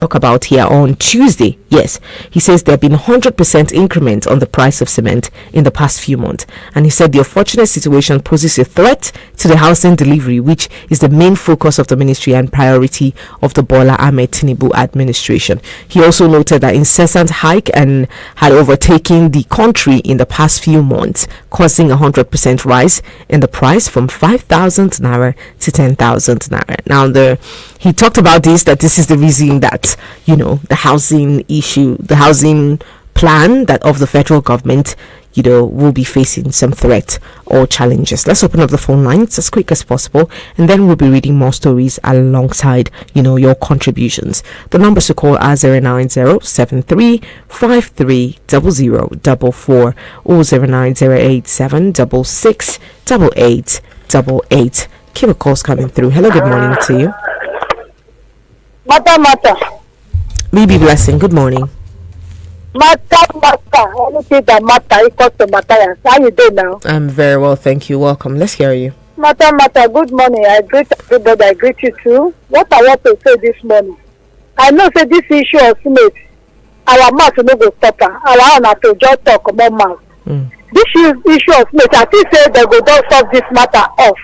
talk about here on Tuesday. Yes, he says there have been 100% increment on the price of cement in the past few months, and he said the unfortunate situation poses a threat to the housing delivery, which is the main focus of the ministry and priority of the Bola Ahmed Tinubu administration. He also noted that incessant hike and had overtaken the country in the past few months, causing 100% rise in the price from 5,000 naira to 10,000 naira. Now, he talked about that this is the reason that, the housing issue, the housing plan that of the federal government, will be facing some threat or challenges. Let's open up the phone lines as quick as possible, and then we'll be reading more stories alongside, your contributions. The numbers to call are 09073530044 or 09087668888. Keep the calls coming through. Hello, good morning to you. Mata. Baby Blessing, good morning. Mata. Anything that matter equals to Matthias. How you doing now? I'm very well, thank you. Welcome. Let's hear you. Mata. Good morning. I greet everybody. I greet you too. What I want to say this morning, I know say this issue of Smith, our mouth no go stop her. Our own have to just talk more mouth. This issue of Smith, I think say they go don't solve this matter off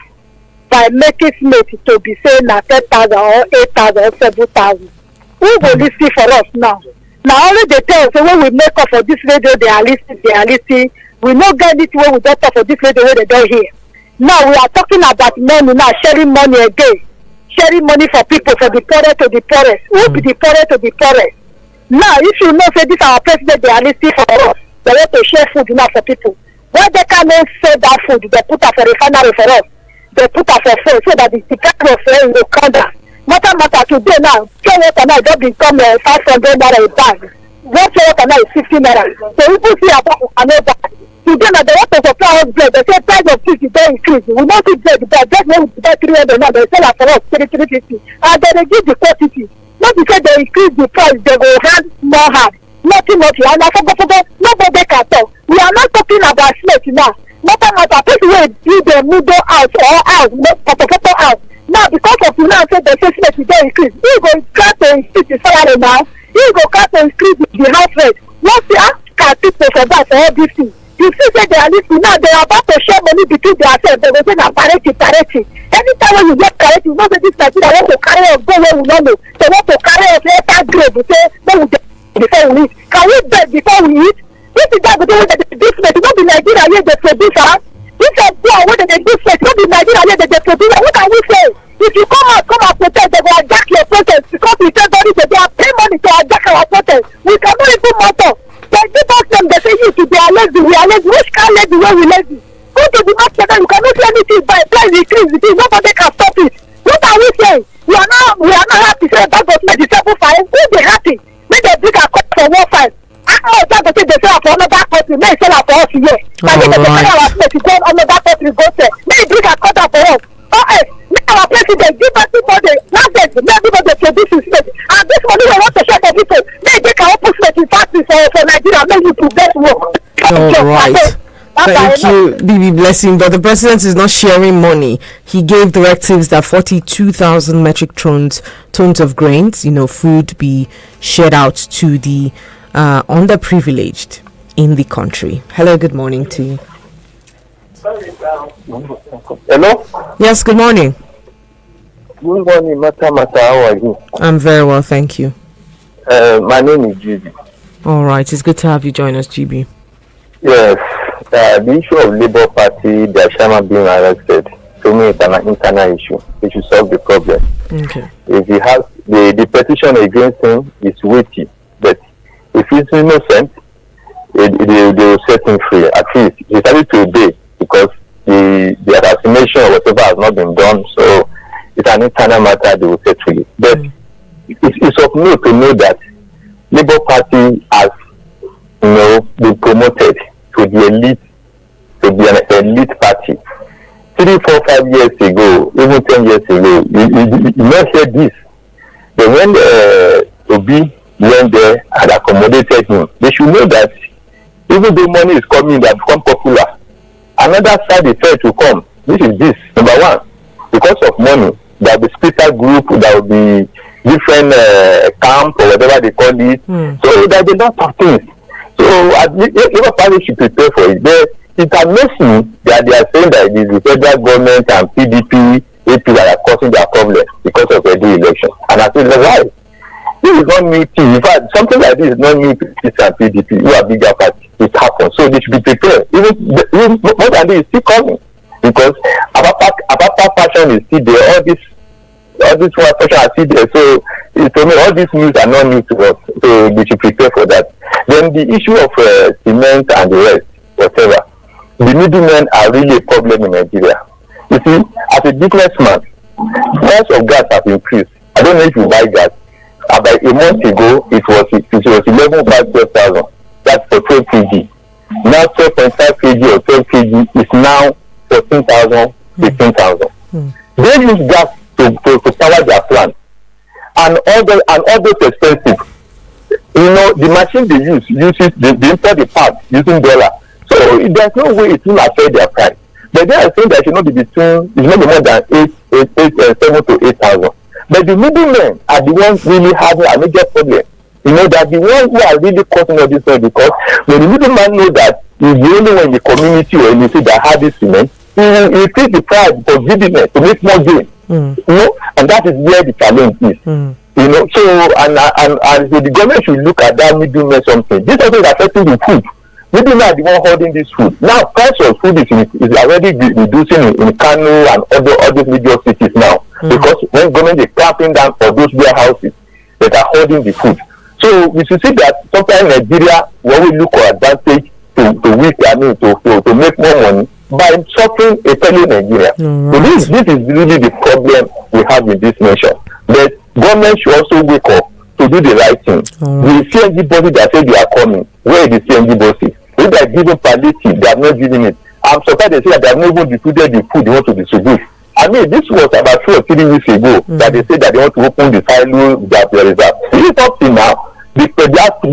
by making Smith to be saying na 10,000 or 8,000 or 7,000. Who will listen for us now? Now only they tell us when we make up for this radio, they are listening. We no get it when we don't talk for this radio where they don't hear. Now we are talking about money now, sharing money again. Sharing money for people, for the poorest to the poorest. Who be the poorest to the poorest? Now if you know say this our president, they are listening for us. They want to share food now for people. Why they can't sell that food? They put up for refinery for us. They put up for food so that the price of fuel will come down. Matter today now, pure water now just become 500 naira a bag. One pure water now is 50 naira. So people see about another. Today now they want to supply us bread. They say price of fish is don't increase. We don't see bread. Bread when we buy 300 now, they sell it for us 350. And then they give the quantity. Not because they increase the price, they go hand more hard. Nothing. And I forgot, nobody can talk. We are not talking about snake now. Matter, people will do the middle house or house, photo house. Now, because of you now say the facility don't increase, he go try to increase the salary now. He go try to increase the house rate. Once you ask people for that for all these things, you see say they are listening now. They are about to share money between themselves. They will say na parity. Anytime when you get parity, you know that this person that want to carry us go where we don't know. They want to carry us later grade. They say no, we before we eat. Can we beg before we eat? This is that because they do business. It don't be Nigeria here they produce her. This is poor when they do business. It don't be Nigeria here they produce her. What can we say? If you come out protest, they will attack your protest because we tell body that they are paying money to attack our protest. We cannot even matter. They give us them. They say you they are lazy. We are lazy. Which kind lazy when we lazy? Go to the market and you cannot do anything by price increase. Nobody can stop it. What are we saying? We are not happy. Say that government is 7.5. Who be happy? Make they bring a cut for 1.5. That they sell for another country, may sell for us here. But if they sell our place to go another country, go there. May bring a cut for us. Make our president give everybody, not that, make everybody produce his space. And this money we want to share for people. May they can open space in factories for Nigeria, make you to get work. All right. Thank you, Bibi Blessing. But the president is not sharing money. He gave directives that 42,000 metric tons of grains, food be shared out to the underprivileged in the country. Hello, good morning to you. Hello? Yes, good morning. Good morning, Mata. How are you? I'm very well, thank you. My name is GB. All right, it's good to have you join us, GB. Yes, the issue of Labour Party, their chairman being arrested, to me it's an internal issue. We should solve the problem. Okay. If he has the petition against him is weighty, but if he's innocent, they will set him free. At least he started to obey because the assassination or whatever has not been done. So it's an internal matter. They will settle it. But it's of note to know that Labour Party has, been promoted to the elite, to be an elite party. 3, 4, 5 years ago, even 10 years ago, you not hear this. But when Obi went there and accommodated him, they should know that even though money is coming, they have become popular. Another side effect will come. This is this. Number one, because of money, there will be splitter group, there will be, different camp or whatever they call it. So there's a lot of things. So Labour Party should prepare for it. It amazes me that they are saying that it is the federal government and PDP, AP that are causing their problem because of the election. And I think why? This is not new thing. In fact, something like this is not new to PDP and PDP, who are bigger parties. It happens. So they should be prepared. Even more than this is still coming. Because Apapa fashion is still there. All this fashion are still there. So to me, all these news are not new to us. So we should prepare for that. Then the issue of cement and the rest, whatever, the middlemen are really a problem in Nigeria. You see, as a businessman, price of gas has increased. I don't know if you buy gas. About a month ago, it was 11,500. That's for 12 kg. Now 12.5 kg or 12 kg is now 14,000, 15,000. They use gas to power their plant, and all those expensive. You know, the machine they they import the parts using dollar. So there's no way it will affect their price. But they are saying that it should not be more than 7 to 8,000. But the middlemen are the ones really having a major problem. You know that the ones who are really causing all this thing, because when the middleman know that he's the only one in the community or in the city that has this cement, he will increase the price for business to make more gain. You know, and that is where the challenge is. You know, so and so the government should look at that middleman something. This also is affecting the food. Middlemen are the one holding this food. Now price of food is already reducing in Kano and other major cities now. Because when government is clamping down for those warehouses that are holding the food. So we should see that sometimes in Nigeria, when we look for advantage to make more money by suffering a fellow Nigeria. So this is really the problem we have in this nation. But government should also wake up to do the right thing. The CNG body that say they are coming, where is the CNG bosses? If they are giving palliative, they are not giving it. I'm surprised they say that they have not even distributed the food they want to distribute. I mean, this was about 2 or 3 weeks ago that they said that they want to open the silo that there is that. This is something now. That food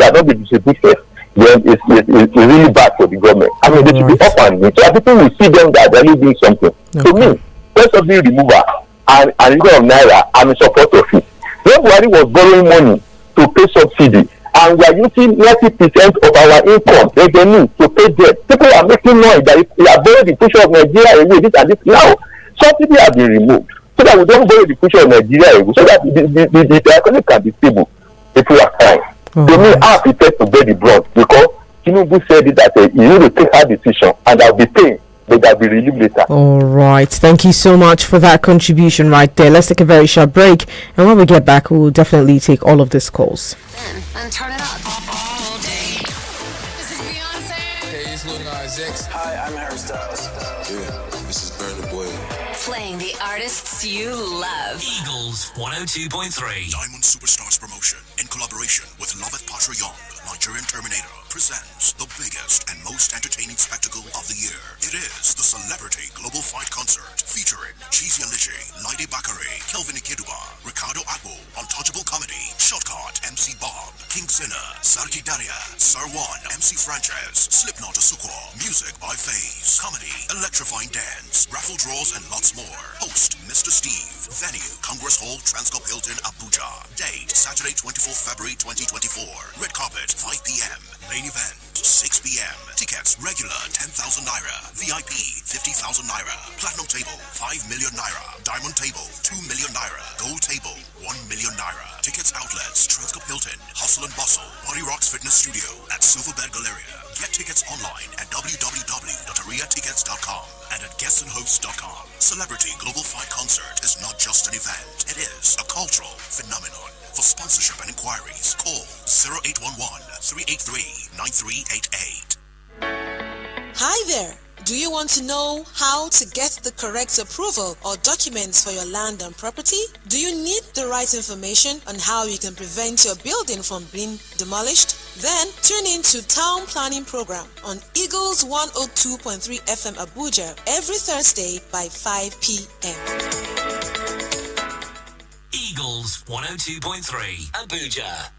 that not be distributed, then it's really bad for the government. I mean, they should be up and running. So people will see them that they're really doing something. To me, first of the removal and leader of Naira, I'm in support of it. When was borrowing money to pay subsidy, and we are using 90% of our income revenue to pay debt, people are making noise that we are borrowing the future of Nigeria away, this and this. Now, subsidy has been removed so that we don't borrow the future of Nigeria away, so that the economy can be stable. People are crying. To me, I am prepared to bear the brunt because Tinubu said it that you need to take hard decision, and I'll be paying, but I'll be relieved later. All right. Thank you so much for that contribution right there. Let's take a very short break, and when we get back, we'll definitely take all of these calls. And turn it up all day. This is Beyonce. Hey, it's Lil Nas X. Hi, I'm Harry Styles. Yeah, this is Burna Boy. Playing the artists you love. Eagles 102.3. Diamond Superstars promotion in collaboration with Loveth Patra Young, Nigerian Terminator, presents the biggest and most entertaining spectacle of the year. It is the Celebrity Global Fight Concert featuring Chizzy Alichi, Laide Bakare, Kelvin Ikeduba, Ricardo Agbo, Untouchable Comedy, Shortcut, MC Bob, King Sinner, Sarki Daria, Sir One, MC Franchise, Slipknot Asukwo, music by FaZe, comedy, electrifying dance, raffle draws and lots more. Host Mr. Steve. Venue Congress Hall, Transcorp Hilton, Abuja. Date Saturday 24th February 2024. Red carpet 5 p.m. Main event 6 p.m. Tickets regular 10,000 naira. VIP 50,000 naira. Platinum table 5 million naira. Diamond table 2 million naira. Gold table 1 million naira. Tickets outlets Transcorp Hilton, Hustle and Bustle, Body Rocks Fitness Studio at Silverbed Galleria. Get tickets online at www.ariatickets.com and at guestandhosts.com. Celebrity Global Fight Concert is not just an event, it is a cultural phenomenon. For sponsorship and inquiries, call 0811-383-9388. Hi there! Do you want to know how to get the correct approval or documents for your land and property? Do you need the right information on how you can prevent your building from being demolished? Then tune in to Town Planning Program on Eagles 102.3 FM Abuja every Thursday by 5 p.m. Eagles 102.3 Abuja.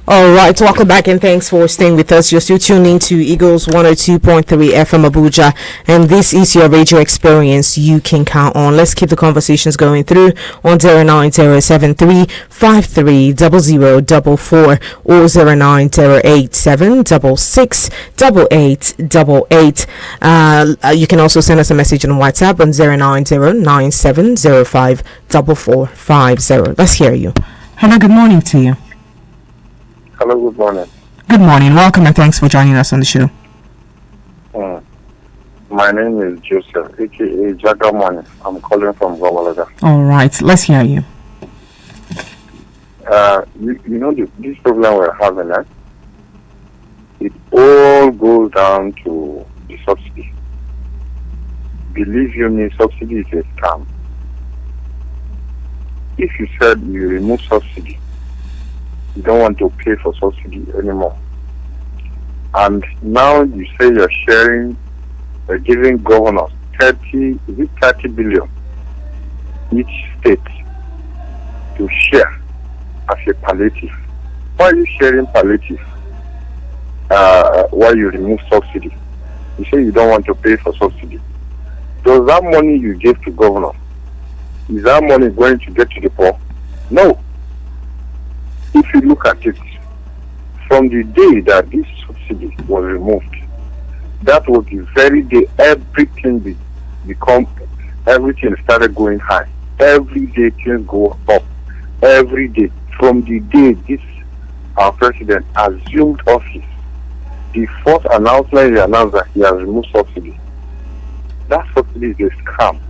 All right, welcome back and thanks for staying with us. You're still tuned in to Eagles 102.3 FM Abuja, and this is your radio experience you can count on. Let's keep the conversations going through on 09073530044 or 09087668888. You can also send us a message on WhatsApp on 09097054450. Let's hear you. Hello, good morning to you. Hello, good morning. Good morning. Welcome and thanks for joining us on the show. My name is Joseph, aka Jagamani. I'm calling from Gawalaga. All right, let's hear you. You know, this problem we're having, it all goes down to the subsidy. Believe you me, subsidy is a scam. If you said you remove subsidy, you don't want to pay for subsidy anymore. And now you say you're sharing, giving governors 30 billion each state to share as a palliative. Why are you sharing palliative while you remove subsidy? You say you don't want to pay for subsidy. Does that money you gave to governors, is that money going to get to the poor? No. If you look at it, from the day that this subsidy was removed, that was the very day everything started going high. Every day things go up. Every day. From the day our president assumed office, the first announcement he announced that he has removed subsidy. That subsidy is a scam.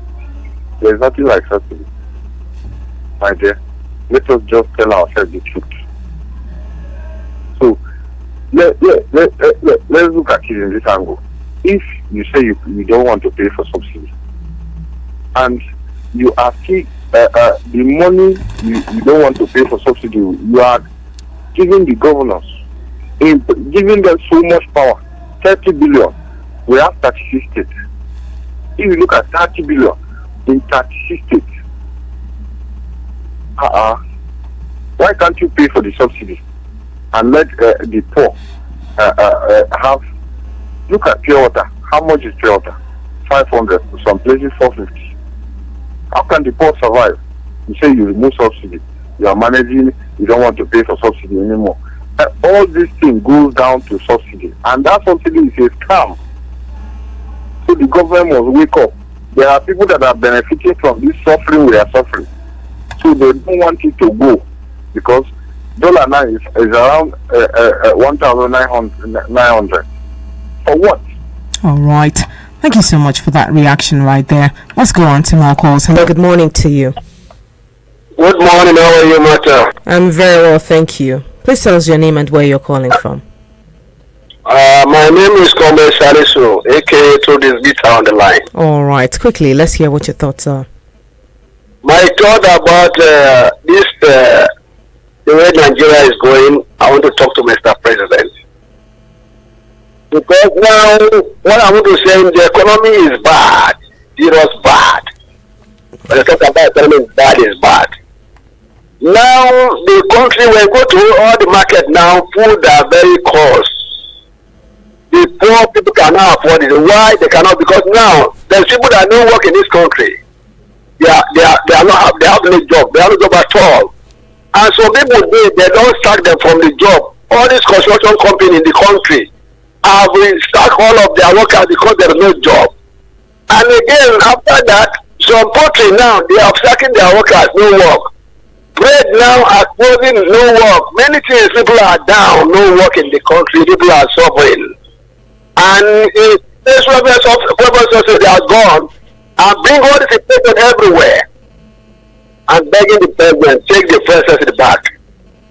There is nothing like subsidy. My dear, let us just tell ourselves the truth. So let's look at it in this angle. If you say you don't want to pay for subsidy, and you are still the money you don't want to pay for subsidy, you are giving the governors, giving them so much power, 30 billion. We have 36 states. If you look at 30 billion in 36 states, why can't you pay for the subsidy and let the poor have? Look at pure water. How much is pure water? 500. Some places 450. How can the poor survive? You say you remove subsidy. You are managing. You don't want to pay for subsidy anymore. All this thing goes down to subsidy, and that subsidy is a scam. So the government must wake up. There are people that are benefiting from this suffering we are suffering. So they don't want it to go, because dollar now is around 1,900. For what? All right. Thank you so much for that reaction right there. Let's go on to more calls. Hello, good morning to you. Good morning. How are you, Mata? I'm very well, thank you. Please tell us your name and where you're calling from. My name is Kombe Salisu, aka To This Guitar on the line. All right. Quickly, let's hear what your thoughts are. My thought about the way Nigeria is going, I want to talk to Mr. President. Because now, what I want to say, the economy is bad. It was bad. When I talk about economy, bad is bad. Now, the country, when you go to all the market now, food are very cost. The poor people cannot afford it. Why they cannot? Because now, there's people that don't work in this country. They have no job. They have no job at all. And so people, they don't sack them from the job. All these construction companies in the country have sacked all of their workers because there is no job. And again, after that, some country now, they are sacking their workers, no work. Bread now are closing, no work. Many things, people are down, no work in the country, people are suffering. And this professors they are gone and bring all this information everywhere. And begging the president, take the president back.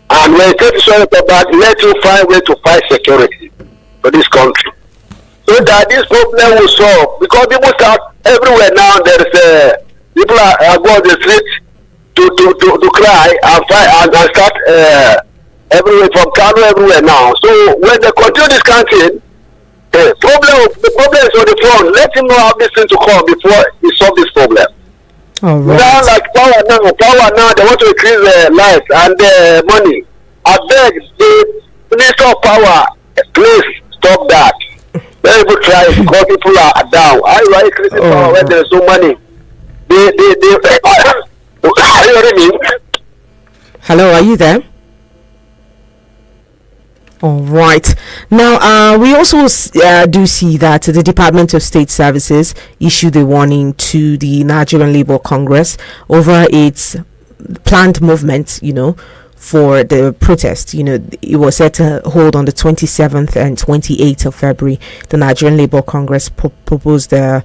And when you take the president back, let you find a way to fight security for this country. So that this problem will solve. Because people start everywhere now, there is people are going to the streets to cry and fight and start everywhere from Kano everywhere now. So when they continue this country, the problem is on the front. Let him know how this thing to come before he solve this problem. All right. Now, like power now, they want to increase life and money. I beg the Minister of Power, please stop that. Let people try because people are down. Are you creating power when there is so money? Are you hearing me? Hello, are you there? All right. Now, we also do see that the Department of State Services issued a warning to the Nigerian Labour Congress over its planned movement, for the protest. It was set to hold on the 27th and 28th of February. The Nigerian Labour Congress proposed a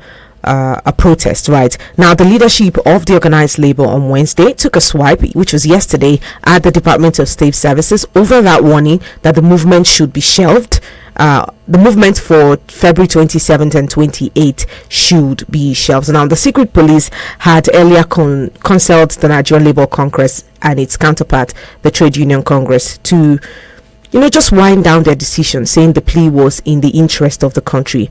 protest. Right now, the leadership of the organized labor on Wednesday took a swipe, which was yesterday, at the Department of State Services over that warning that the movement should be shelved. The movement for February 27th and 28th should be shelved. Now, the secret police had earlier consulted the Nigerian Labour Congress and its counterpart, the Trade Union Congress, to just wind down their decision, saying the plea was in the interest of the country.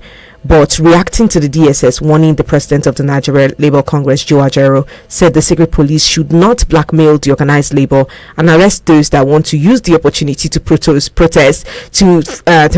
But reacting to the DSS warning, the president of the Nigerian Labour Congress, Joe Ajero, said the secret police should not blackmail the organized labor and arrest those that want to use the opportunity to protest to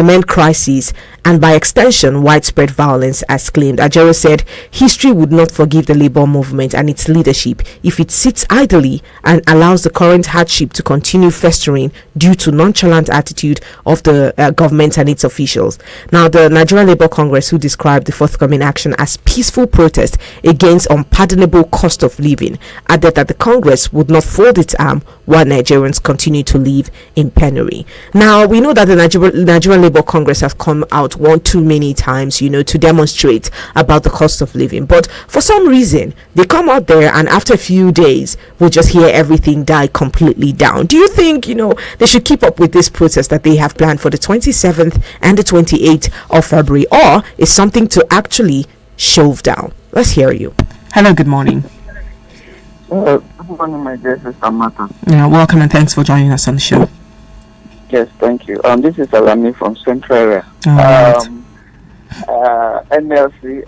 mend crises and by extension widespread violence, as claimed. Ajero said history would not forgive the labor movement and its leadership if it sits idly and allows the current hardship to continue festering due to nonchalant attitude of the government and its officials. Now, the Nigerian Labour Congress, who described the forthcoming action as peaceful protest against unpardonable cost of living, added that the Congress would not fold its arm while Nigerians continue to live in penury. Now, we know that the Nigerian Labour Congress has come out one too many times, to demonstrate about the cost of living. But for some reason, they come out there and after a few days, we'll just hear everything die completely down. Do you think, they should keep up with this protest that they have planned for the 27th and the 28th of February, or is something to actually shove down? Let's hear you. Hello, good morning. Good morning, my dear sister Martha. Yeah, welcome and thanks for joining us on the show. Yes, thank you. This is Alami from Central Area. Right. NLC.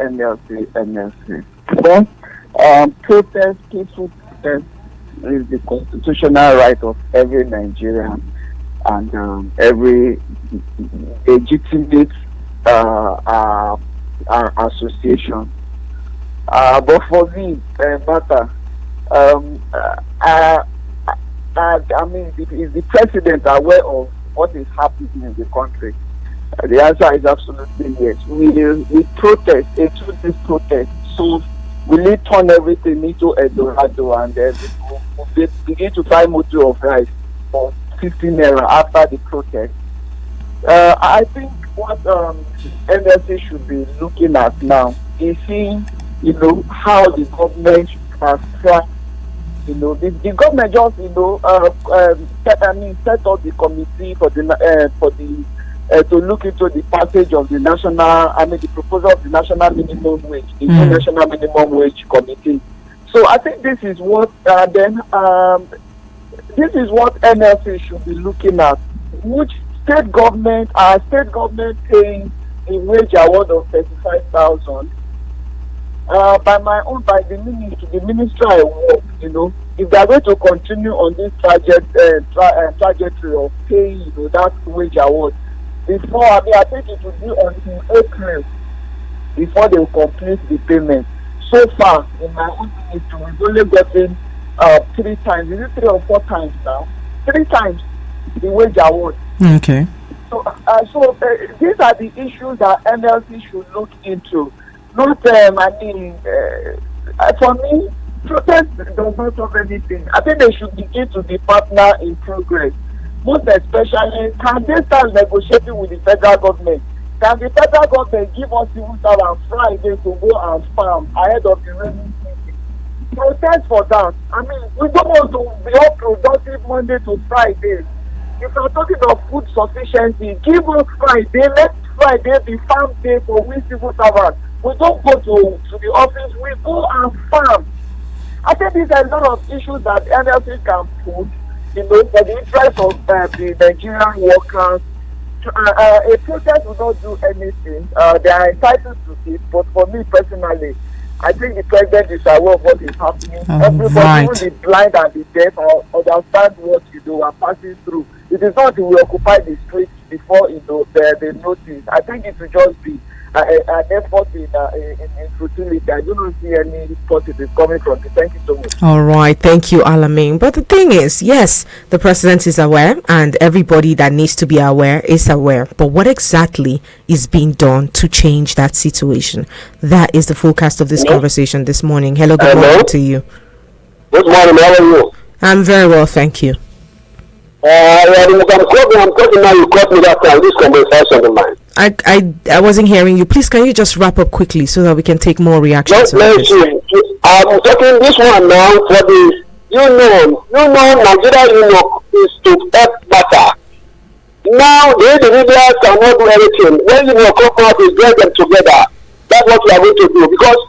Well, peaceful protest is the constitutional right of every Nigerian and every legitimate association. But for me, matter, I mean, is the president aware of what is happening in the country? The answer is absolutely yes. We protest, into this protest, so will it turn everything into Eldorado and then we begin to buy motor of rice for 15 naira after the protest? I think what NLC should be looking at now is seeing, how the government has tried. The government just, set up the committee for the to look into the package of the the proposal of the national minimum wage, the national minimum wage committee. So I think this is what this is what NLC should be looking at. Which state government paying a wage award of 35,000. By the ministry I work, if they are going to continue on this trajectory of paying, that wage award, I think it will be until April before they will complete the payment. So far, in my own ministry, we've only gotten 3 times. Is it 3 or 4 times now? 3 times the wage award. Okay. So these are the issues that NLC should look into. Not, for me, protest does not solve anything. I think they should begin to be partner in progress. Most especially, can they start negotiating with the federal government? Can the federal government give us civil servants Friday to go and farm ahead of the rainy season? Protest for that. We don't want to be all productive Monday to Friday. If we're talking of food sufficiency, give us Friday. Let Friday be farm day for we civil servants. We don't go to the office, we go and farm. I think these are a lot of issues that NLC can put, for the interest of the Nigerian workers. A protest will not do anything. They are entitled to it, but for me personally, I think the president is aware of what is happening. Oh, Everybody, right. even the blind and the deaf, understand what are passing through. It is not we occupy the streets before they notice. I think it will just be an effort in futility. I do not see any positive coming from it. Thank you so much. All right, thank you, Alamin. But the thing is, yes, the president is aware, and everybody that needs to be aware is aware. But what exactly is being done to change that situation? That is the forecast of this conversation this morning. Hello, good morning to you. Good morning, how are you? I'm very well, thank you. I'm talking now, you caught me that time, this conversation of mine. I wasn't hearing you. Please, can you just wrap up quickly so that we can take more reactions? I'm talking this one now for the Nigeria is to help better. Now the individuals cannot do anything. When come out is get them together. That's what we are going to do, because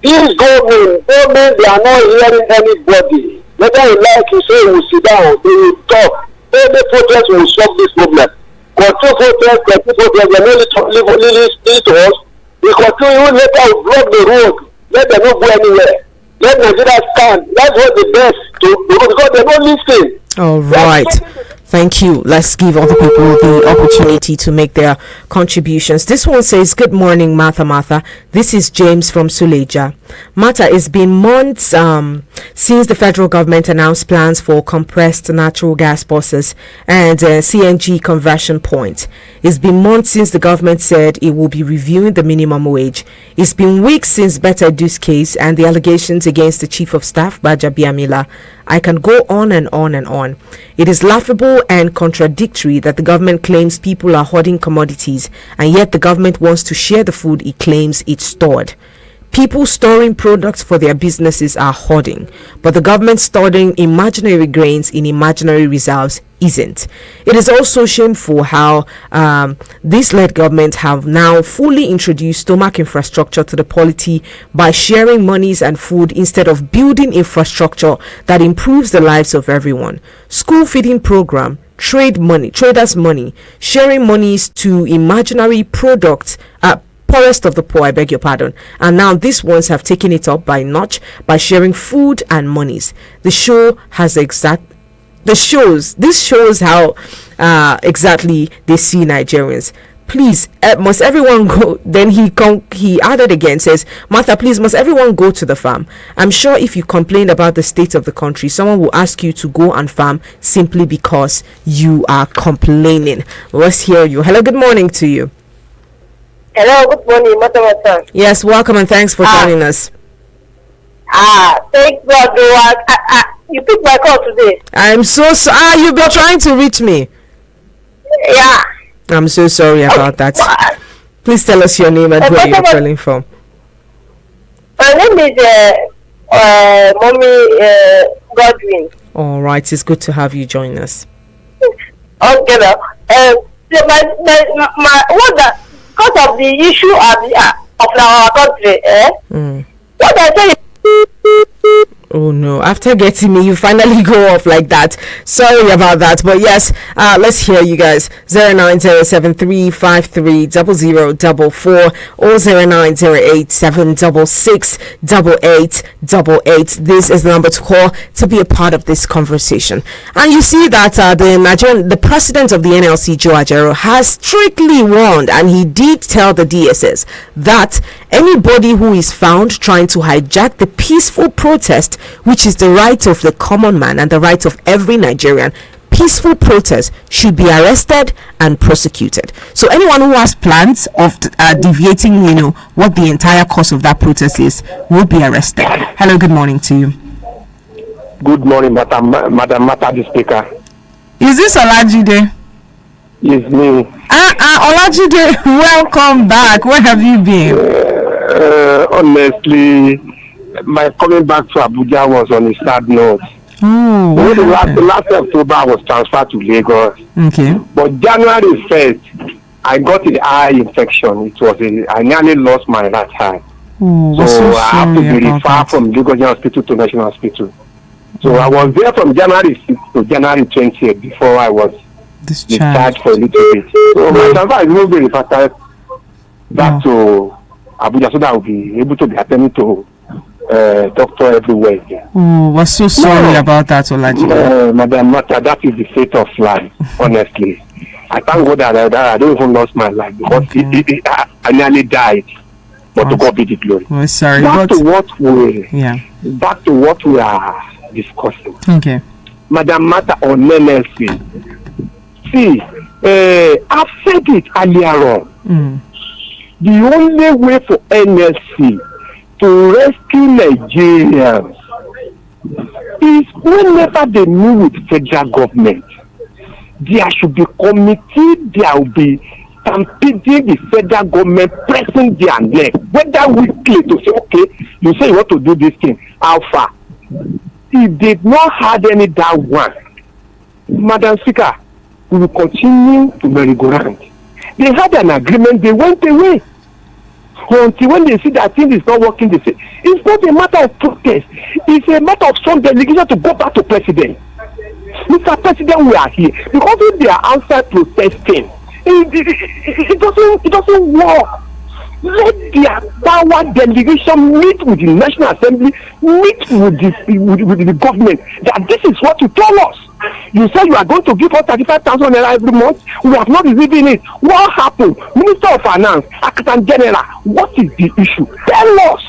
these government they are not hearing anybody. Whether you like you say we sit down, they will talk. Every protest will solve this problem. Control protest, they don't lead to us. We continue later we block the road. Let them not go anywhere. Let Nigeria stand. That's what the best to do, because they don't listen. All right. Thank you. Let's give other people the opportunity to make their contributions. This one says, good morning, Martha. This is James from Suleja. Martha, it's been months since the federal government announced plans for compressed natural gas buses and CNG conversion point. It's been months since the government said it will be reviewing the minimum wage. It's been weeks since Better Du's case and the allegations against the Chief of Staff, Baja Biamila. I can go on and on and on. It is laughable and contradictory that the government claims people are hoarding commodities, and yet the government wants to share the food it claims it stored. People storing products for their businesses are hoarding, but the government storing imaginary grains in imaginary reserves isn't. It is also shameful how this led government have now fully introduced stomach infrastructure to the polity by sharing monies and food instead of building infrastructure that improves the lives of everyone. School feeding program, traders money, sharing monies to imaginary products, poorest of the poor, I beg your pardon. And now these ones have taken it up by notch by sharing food and monies. This shows how exactly they see Nigerians. Please, must everyone go? Then he added again, says, Martha, please, must everyone go to the farm? I'm sure if you complain about the state of the country, someone will ask you to go and farm simply because you are complaining. Let's hear you. Hello, good morning to you. Hello, good morning, Martha. Yes, welcome and thanks for joining us. Thank God. You picked my call today. I'm so sorry. You've been trying to reach me. Yeah. I'm so sorry about that. Please tell us your name and where you're calling from. My name is Mommy Godwin. All right, it's good to have you join us. Okay, now. Because of the issue of our country, what I say is, oh no, after getting me, you finally go off like that. Sorry about that. But yes, let's hear you guys. 09073530044 or 09087668888. This is the number to call to be a part of this conversation. And you see that the president of the NLC, Joe Ajero, has strictly warned, and he did tell the DSS that anybody who is found trying to hijack the peaceful protest, which is the right of the common man and the right of every Nigerian, peaceful protest, should be arrested and prosecuted. So anyone who has plans of deviating, what the entire course of that protest is, will be arrested. Hello, good morning to you. Good morning, Madam Mata, the speaker. Is this Olajide? It's me. Olajide, welcome back. Where have you been? Honestly, my coming back to Abuja was on a sad note. The last October I was transferred to Lagos. Okay. But January 1st, I got an eye infection. I nearly lost my right eye. So I have to be referred from Lagos Hospital to National Hospital. So I was there from January 6th to January 20th before I was discharged for a little bit. So my transfer is going to be referred back to Abuja, so that I'll be able to be attending to doctor everywhere again. Oh, we're so sorry about that, Olajide. Madam Mata, that is the fate of life, honestly. I thank God that I don't even lost my life because I nearly died. But to God be the glory. We're sorry. Back to what we are discussing. Okay. Madam Mata on NLC. See, I've said it earlier on. The only way for NLC to rescue Nigerians is whenever they meet with federal government, there should be committee, there will be stampeding the federal government, pressing their neck, whether weekly to say, okay, you say you want to do this thing, how far? If they did not have any that one, Madam Speaker, we will continue to merry-go-round. They had an agreement, they went away. Until when they see that thing is not working, they say, it's not a matter of protest, it's a matter of some delegation to go back to president. Mr. President, we are here. Because if they are outside protesting, it doesn't work. Let their power delegation meet with the National Assembly, meet with the government, that this is what you tell us. You say you are going to give us 35,000 naira every month. We have not receiving it. What happened? Minister of Finance, Accountant General, what is the issue? Tell us.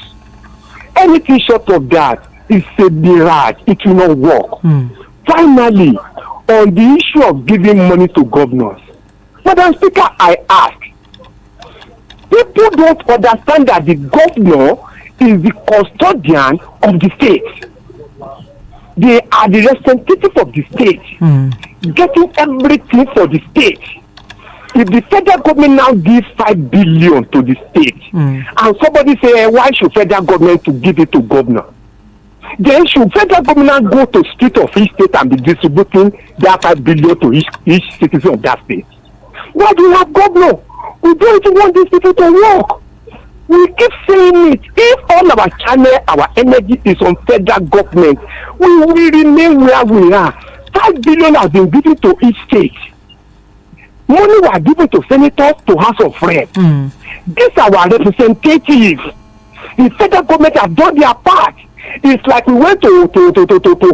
Anything short of that is a mirage. It will not work. Finally, on the issue of giving money to governors, Madam Speaker, I ask, people don't understand that the governor is the custodian of the state. They are the representative of the state, getting everything for the state. If the federal government now gives 5 billion to the state, and somebody say, why should federal government to give it to governor? Then should federal government go to street of each state and be distributing that 5 billion to each citizen of that state? Why do we have governor? We don't even want these people to work. We keep saying it. If all our channel, our energy is on federal government, we will remain where we are. 5 billion has been given to each state. Money was given to senators, to House of Reps. These are our representatives. The federal government has done their part. It's like we went to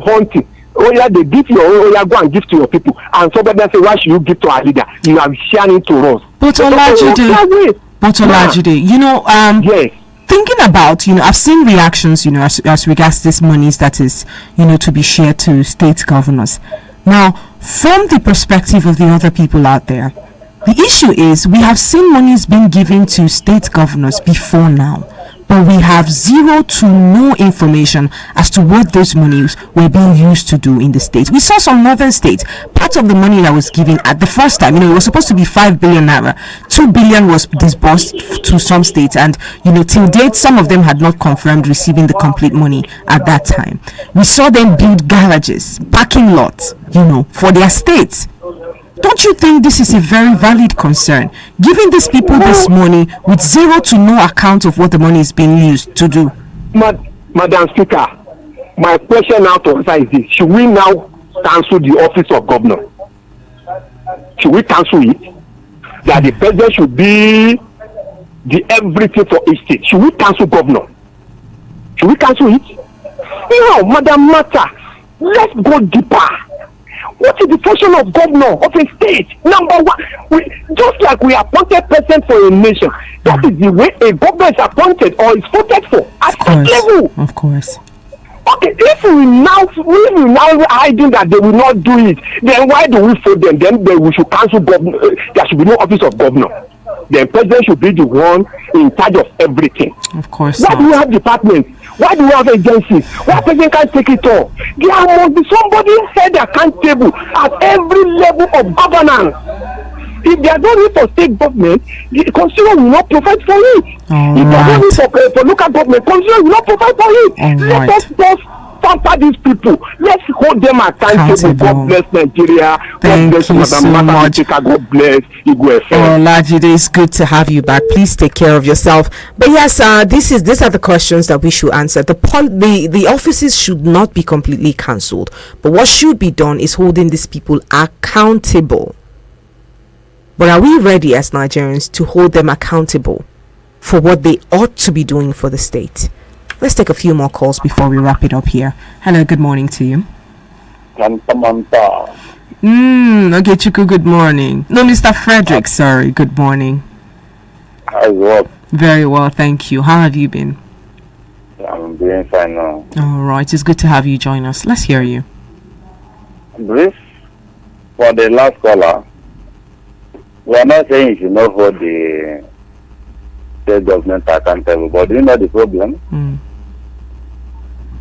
hunting. Oh yeah, they give you, oh yeah, go and give to your people. And somebody say, why should you give to our leader? You are sharing to us. But Olajide, you know, yes. Thinking about, you know, I've seen reactions, you know, as regards this monies that is, you know, to be shared to state governors. Now, from the perspective of the other people out there, the issue is we have seen monies being given to state governors before now, but we have zero to no information as to what those monies were being used to do in the state. We saw some northern states, part of the money that was given at the first time, you know, it was supposed to be 5 billion naira. 2 billion was disbursed to some states, and, you know, till date, some of them had not confirmed receiving the complete money at that time. We saw them build garages, parking lots, you know, for their states. Don't you think this is a very valid concern, giving these people this money with zero to no account of what the money is being used to do? Madam Speaker, my question now to answer is this: should we now cancel the office of governor? Should we cancel it? That the president should be the everything for each state. Should we cancel governor? Should we cancel it? No, Madam Mata, let's go deeper. What is the function of governor of a state? Number one, just like we appointed president for a nation, that is the way a governor is appointed or is voted for at state level. Of course. Okay, if we now hiding that they will not do it, then why do we vote them? Then we should cancel governor. There should be no office of governor. The president should be the one in charge of everything. Of course. Why do we have departments? Why do we have agencies? Why president can't take it all? There must be somebody held accountable at every level of governance. If they are not need for state government, the constitution will not provide for it. If they are not need for local government, constitution will not provide for it. Let us just pamper these people. Let's hold them accountable. God bless Nigeria. Thank God bless you so much. God bless Igwe FM. Olajide, it's good to have you back. Please take care of yourself. But yes, these are the questions that we should answer. The offices should not be completely cancelled, but what should be done is holding these people accountable. But are we ready as Nigerians to hold them accountable for what they ought to be doing for the state. Let's take a few more calls before we wrap it up here. Hello, good morning to you. Okay, Chuku, good morning. No, Mr. Frederick, sorry, good morning. How you up? Very well, thank you. How have you been? I'm doing fine now. All right, it's good to have you join us. Let's hear you. Brief for the last caller. We are not saying you should not hold the state government accountable, but do you know the problem?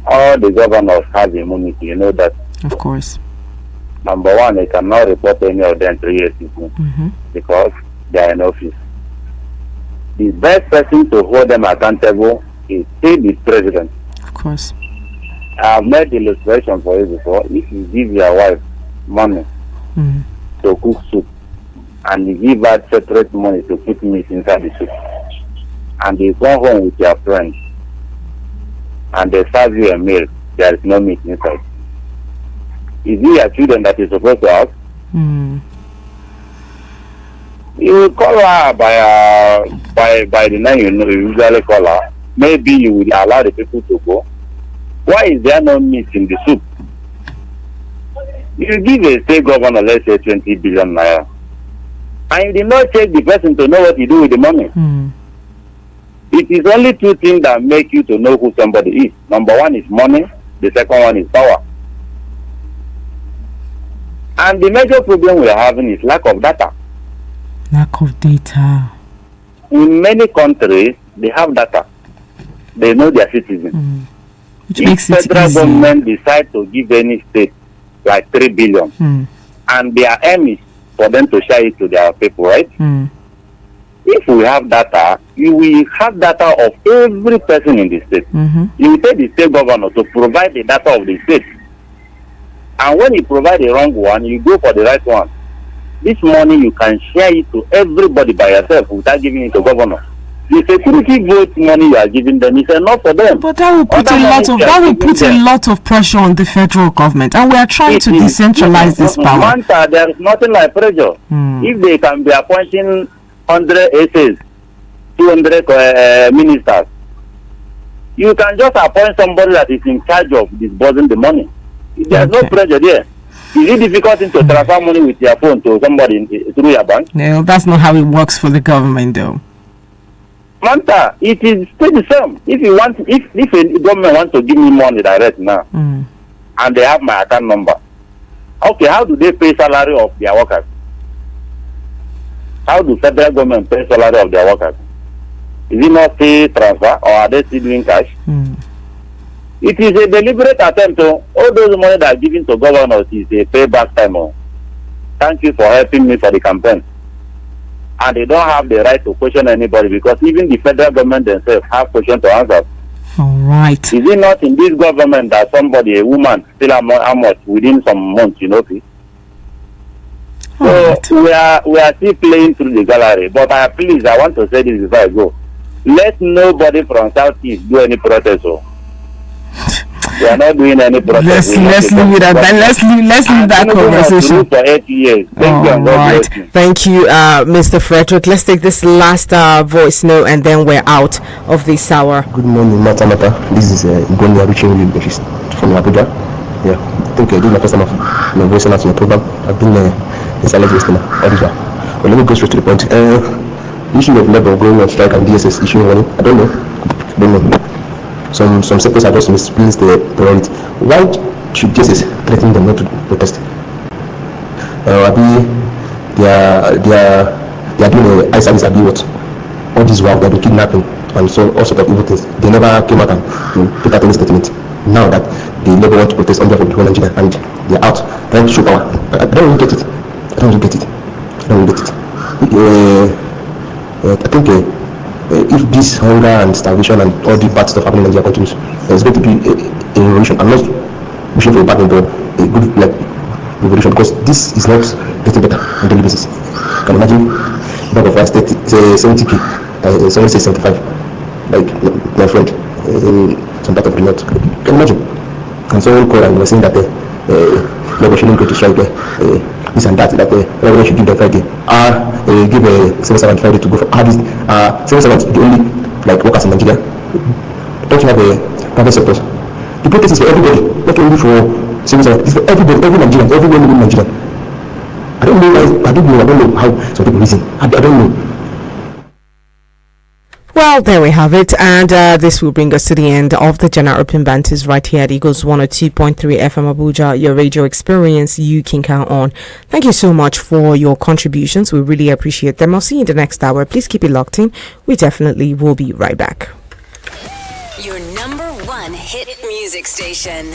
All the governors have immunity, you know that. Of course. Number one, they cannot report any of them 3 years ago because they are in office. The best person to hold them accountable is still the president. Of course. I have made the illustration for you before. If you give your wife money to cook soup, and you give her separate money to put meat inside the soup, and you go home with your friends, and they serve you a meal, there is no meat inside. Is it your children that you're supposed to have? You will call her by the name you usually call her. Maybe you will allow the people to go. Why is there no meat in the soup? You give a state governor, let's say 20 billion naira, and you did not check the person to know what you do with the money. It is only two things that make you to know who somebody is. Number one is money, the second one is power. And the major problem we are having is lack of data. Lack of data. In many countries, they have data. They know their citizens. Which if makes it federal easy. government decide to give any state like 3 billion, and their aim is for them to share it to their people, right? If we have data, you will have data of every person in the state. You will tell the state governor to provide the data of the state. And when you provide the wrong one, you go for the right one. This money you can share it to everybody by yourself without giving it to governor. The security vote money you are giving them is enough for them. But that will put a lot of pressure on the federal government, and we are trying to decentralize this power. There is nothing like pressure. If they can be appointing 100 ACs, 200 ministers, you can just appoint somebody that is in charge of disbursing the money. There's no pressure there. Is it difficult to transfer money with your phone to somebody through your bank? No, that's not how it works for the government, though. Manta, it is still the same. If a government wants to give me money direct now, and they have my account number, okay, how do they pay salary of their workers? How do federal government pay salary of their workers? Is it not still transfer, or are they still doing cash? It is a deliberate attempt to, all those money that are given to governors is a payback time. Thank you for helping me for the campaign. And they don't have the right to question anybody because even the federal government themselves have questions to answer. All right. Is it not in this government that somebody, a woman, still how much within some months, you know? So we are still playing through the gallery. But I want to say this before I go. Let nobody from Southeast do any protest. We are not doing any protest. Let's leave it at that. Let's leave that conversation. For 8 years. Thank you. All right. Thank you, Mr. Frederick. Let's take this last voice note and then we're out of this hour. Good morning, Mata. This is Gonia reaching you from Abuja. Yeah, I think this is my first time of voicing out in your program. I've been a silent listener. Abuja. But let me go straight to the point. Issue of labor going on strike and DSS issuing money. I don't know. Some sectors are just misplaced the priority. Why should DSS threaten them not to protest? They are doing a eye service abuse. All this while they are kidnapping and so all sort of evil things. They never came out and put out any statement. Now that the labor want to protest on behalf of the whole Nigeria and they are out trying to show power. I don't really get it. I think if this hunger and starvation and all the bad stuff happening in Nigeria continues, there's going to be a revolution. I'm not wishing for a bad thing, but a good revolution because this is not getting better on a daily basis. You can imagine bag of rice 70p, someone says 75, like my friend in some part of the north. You can imagine. And someone called and was saying that labor shouldn't go to strike this and that everyone should give them Friday. Give a civil servant Friday to go for this. Civil servant, the only like workers in Nigeria. Don't you have a private sectors? The protest is for everybody, not only for civil servants. It's for everybody, every Nigerian, everyone living in Nigeria. I don't know how some people reason. I don't know. Well, there we have it, and this will bring us to the end of the General Open Banters right here at Eagles 102.3 FM Abuja, your radio experience you can count on. Thank you so much for your contributions. We really appreciate them. I'll see you in the next hour. Please keep it locked in. We definitely will be right back. Your number one hit music station.